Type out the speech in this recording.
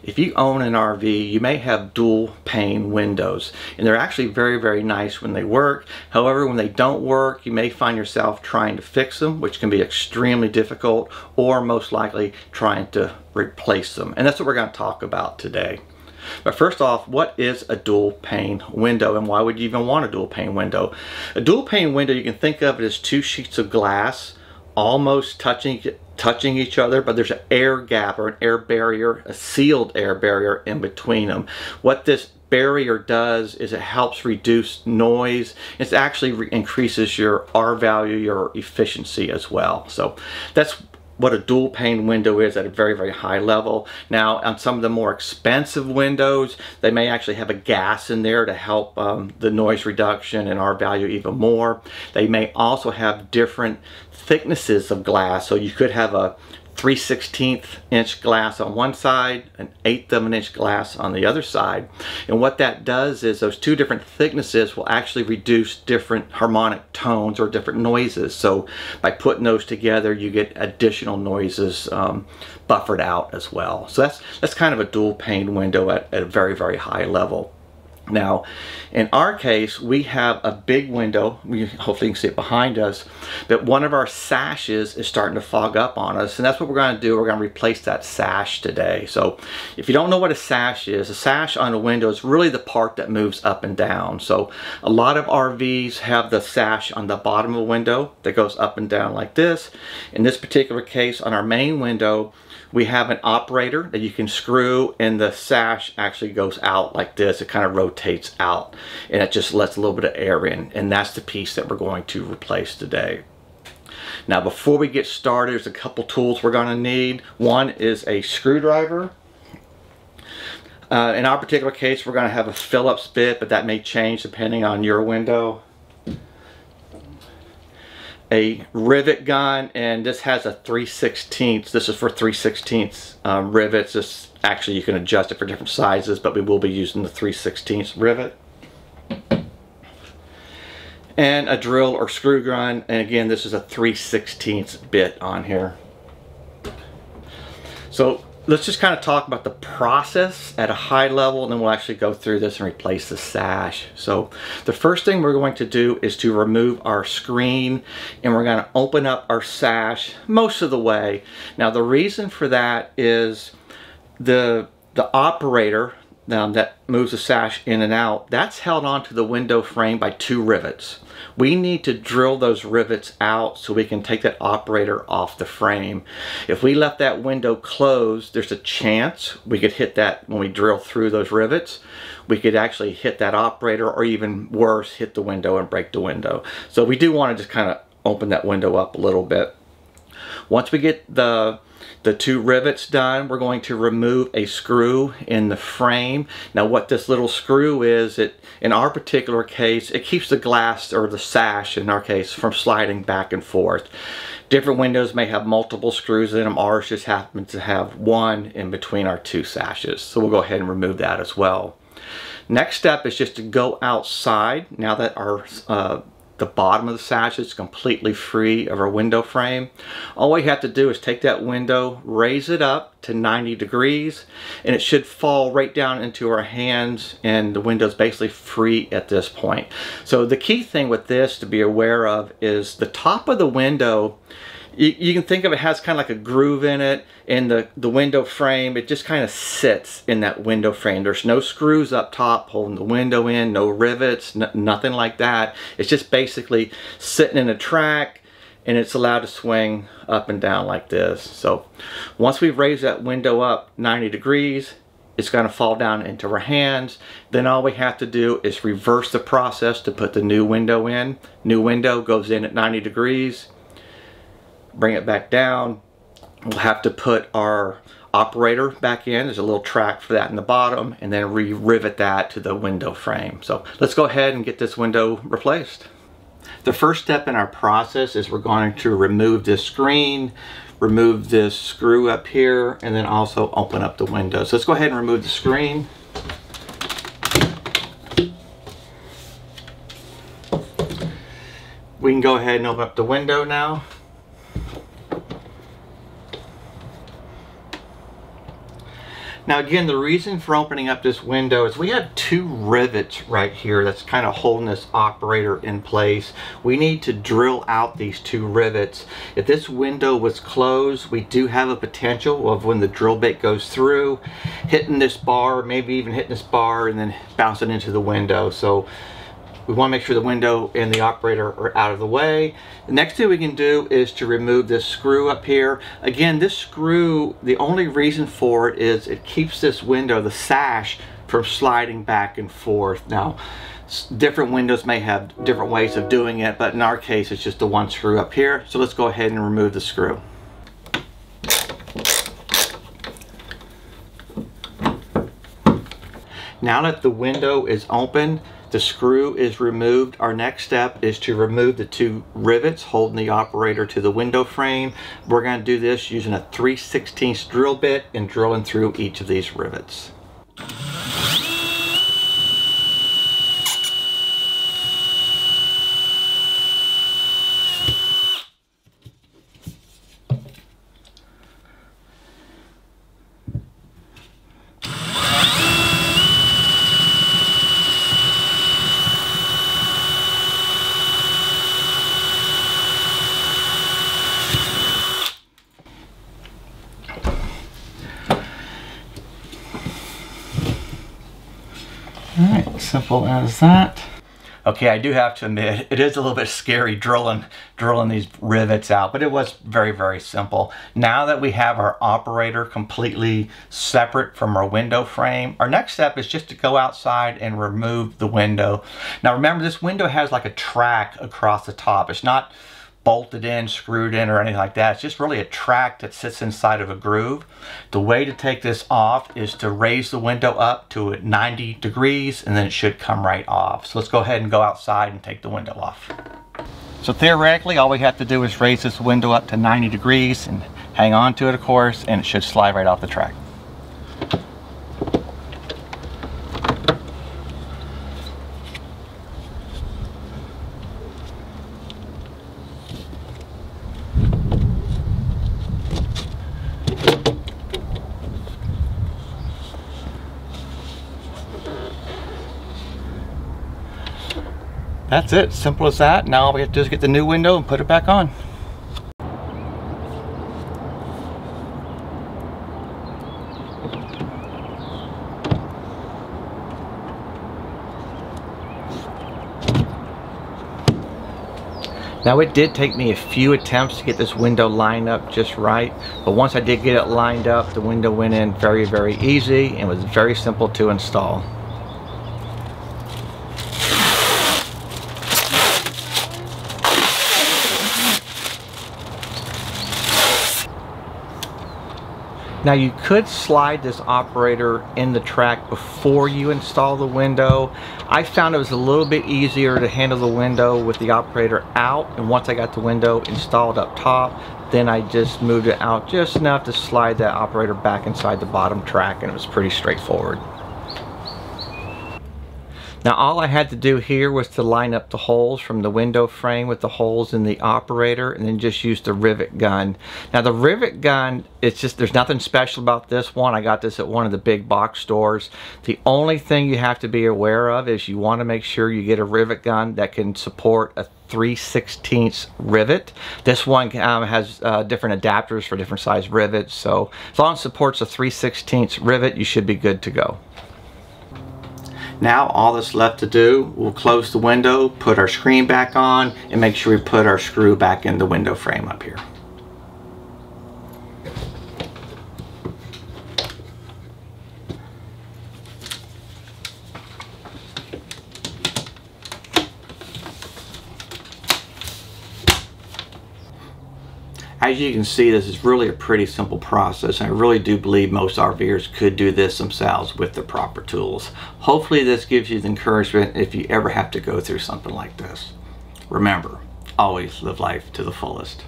if you own an RV, you may have dual pane windows, and they're actually very, very nice when they work. However, when they don't work, you may find yourself trying to fix them, which can be extremely difficult, or most likely trying to replace them. And that's what we're going to talk about today. But first off, what is a dual pane window, and why would you even want a dual pane window? A dual pane window, you can think of it as two sheets of glass almost touching each other, but there's an air gap or an air barrier, a sealed air barrier in between them. What this barrier does is it helps reduce noise. It actually increases your R value, your efficiency as well. So that's what a dual pane window is at a very, very high level. Now, on some of the more expensive windows, they may actually have a gas in there to help the noise reduction and R value even more. They may also have different thicknesses of glass. So you could have a 3/16 inch glass on one side, an 1/8 of an inch glass on the other side. And what that does is those two different thicknesses will actually reduce different harmonic tones or different noises. So by putting those together, you get additional noises buffered out as well. So that's kind of a dual pane window at a very, very high level. Now, in our case, we have a big window. Hopefully you can see it behind us, but one of our sashes is starting to fog up on us, and that's what we're going to do. We're going to replace that sash today. So if you don't know what a sash is, a sash on a window is really the part that moves up and down. So a lot of RVs have the sash on the bottom of a window that goes up and down like this. In this particular case, on our main window, we have an operator that you can screw, and the sash actually goes out like this. It kind of rotates out, and it just lets a little bit of air in, and that's the piece that we're going to replace today. Now, before we get started, there's a couple tools we're going to need. One is a screwdriver. In our particular case, we're going to have a Phillips bit, but that may change depending on your window. A rivet gun, and this has a 3/16. This is for 3/16 rivets. This actually, you can adjust it for different sizes, but we will be using the 3/16 rivet. And a drill or screw gun, and again, this is a 3/16 bit on here. So let's just kind of talk about the process at a high level, and then we'll actually go through this and replace the sash. So the first thing we're going to do is to remove our screen, and we're going to open up our sash most of the way. Now, the reason for that is the operator that moves the sash in and out, that's held onto the window frame by two rivets. We need to drill those rivets out so we can take that operator off the frame. If we left that window closed, there's a chance we could hit that when we drill through those rivets. We could actually hit that operator, or even worse, hit the window and break the window. So we do want to just kind of open that window up a little bit. Once we get the two rivets done, we're going to remove a screw in the frame. Now, what this little screw is, in our particular case, it keeps the glass, or the sash in our case, from sliding back and forth. Different windows may have multiple screws in them. Ours just happens to have one in between our two sashes. So we'll go ahead and remove that as well. Next step is just to go outside. Now that our the bottom of the sash is completely free of our window frame, all we have to do is take that window, raise it up to 90 degrees, and it should fall right down into our hands, and the window's basically free at this point. So the key thing with this to be aware of is the top of the window. You can think of it has kind of like a groove in it, and the window frame, it just kind of sits in that window frame. There's no screws up top holding the window in, no rivets, nothing like that. It's just basically sitting in a track, and it's allowed to swing up and down like this. So once we've raised that window up 90 degrees, it's going to fall down into our hands. Then all we have to do is reverse the process to put the new window in. New window goes in at 90 degrees. Bring it back down. We'll have to put our operator back in. There's a little track for that in the bottom, and then re-rivet that to the window frame. So let's go ahead and get this window replaced. The first step in our process is we're going to remove this screen, remove this screw up here, and then also open up the window. So let's go ahead and remove the screen. We can go ahead and open up the window now. Now again, the reason for opening up this window is we have two rivets right here that's kind of holding this operator in place. We need to drill out these two rivets. If this window was closed, we do have a potential of when the drill bit goes through, hitting this bar, maybe even hitting this bar and then bouncing into the window. So we want to make sure the window and the operator are out of the way. The next thing we can do is to remove this screw up here. Again, this screw, the only reason for it is it keeps this window, the sash, from sliding back and forth. Now, different windows may have different ways of doing it, but in our case, it's just the one screw up here. So let's go ahead and remove the screw. Now that the window is open, the screw is removed, our next step is to remove the two rivets holding the operator to the window frame. We're going to do this using a 3/16 drill bit and drilling through each of these rivets. Alright, simple as that. Okay, I do have to admit, it is a little bit scary drilling these rivets out, but it was very, very simple. Now that we have our operator completely separate from our window frame, our next step is just to go outside and remove the window. Now remember, this window has like a track across the top. It's not bolted in, screwed in, or anything like that. It's just really a track that sits inside of a groove. The way to take this off is to raise the window up to 90 degrees and then it should come right off. So let's go ahead and go outside and take the window off. So theoretically, all we have to do is raise this window up to 90 degrees and hang on to it, of course, and it should slide right off the track. That's it, simple as that. Now all we have to do is get the new window and put it back on. Now it did take me a few attempts to get this window lined up just right, but once I did get it lined up, the window went in very, very easy and was very simple to install. Now you could slide this operator in the track before you install the window. I found it was a little bit easier to handle the window with the operator out, and once I got the window installed up top, then I just moved it out just enough to slide that operator back inside the bottom track, and it was pretty straightforward. Now all I had to do here was to line up the holes from the window frame with the holes in the operator and then just use the rivet gun. Now the rivet gun, it's just, there's nothing special about this one. I got this at one of the big box stores. The only thing you have to be aware of is you want to make sure you get a rivet gun that can support a 3/16 rivet. This one has different adapters for different size rivets, so as long as it supports a 3/16 rivet, you should be good to go. Now all that's left to do, we'll close the window, put our screen back on, and make sure we put our screw back in the window frame up here. As you can see, this is really a pretty simple process, and I really do believe most RVers could do this themselves with the proper tools. Hopefully this gives you the encouragement if you ever have to go through something like this. Remember, always live life to the fullest.